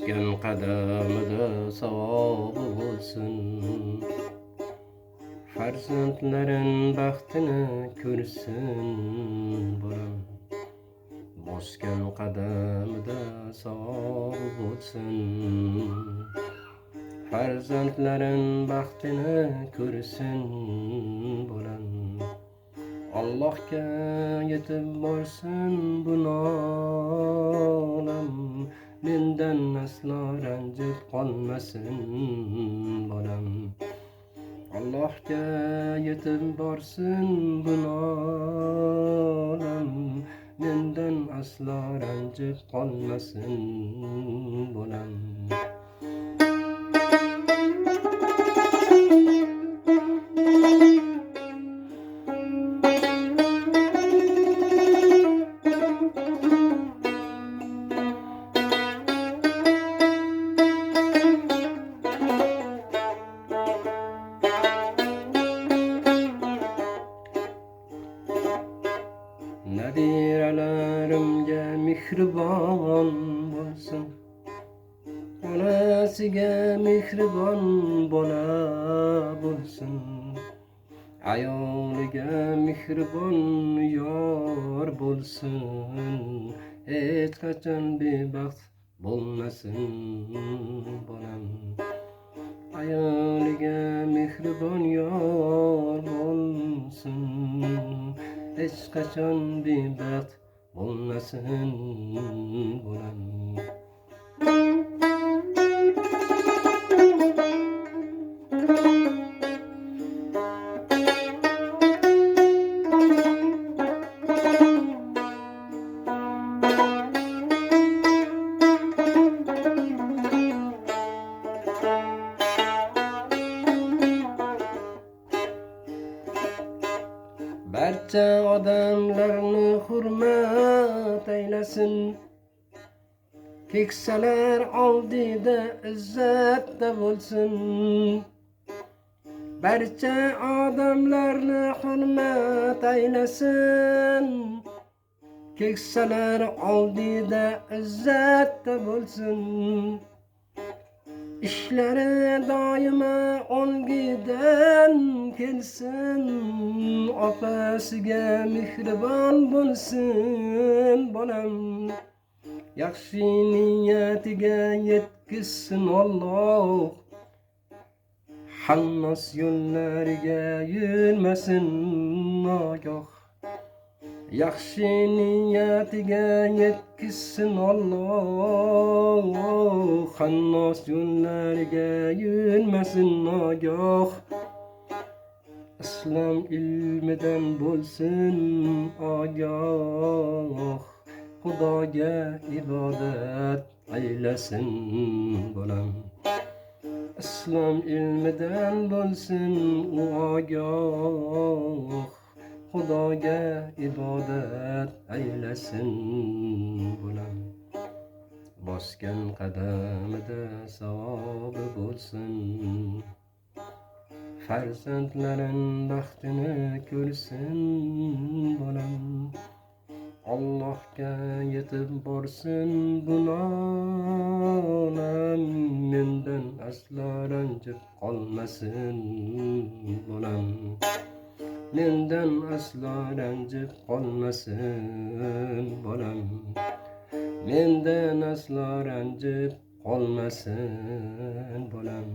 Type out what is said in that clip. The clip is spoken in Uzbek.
bosgan qadamida savobi bo'lsin. Farzandlarin baxtini ko'rsin bolam. Bosgan qadamida savobi bo'lsin. Farzandlarin baxtini ko'rsin bolam. Allohga yetib borsin bu nolam. Mendan aslo ranjib qolmasin bolam. Allohga yetib borsin bu nolam. Mendan aslo ranjib qolmasin bolam. Nabiralarimga mehribon bo'lsin. Onasiga mehribon bola bo'lsin. Ayoliga mehribon yor bo'lsin. Hech qachon bebaxt bo'lmasin bolam. Ayoliga mehribon yor bo'lsin. Hech qachon bebaxt bo'lmasin bolam. Barcha odamlarni hurmat aylasin. Keksalar oldida izzatda bo'lsin. Barcha odamlarni hurmat aylasin. Keksalar oldida izzatda bo'lsin. İşlari doimo ongidan kelsin. Opasiga mehribon bo'lsin bolam. Yaxshi niyatiga yetkizsin Alloh. Hannos yo'llariga yurmasin nogoh. Yaxshi niyatiga yetkizsin Alloh. Hannos yo'llariga yurmasin nogoh. Islom ilmidan bo'lsin ogoh. Xudoga ibodat aylasin bolam. Islom ilmidan bo'lsin ogoh. Xudoga ibodat aylasin bolam. Bosgan qadamida savobi bo'lsin. Farzandlarin baxtini ko'rsin bolam. Allohga yetib borsin bu nolam. Mendan aslo ranjib qolmasin bolam. Mendan aslo ranjib qolmasin bolam. Mendan aslo ranjib qolmasin bolam.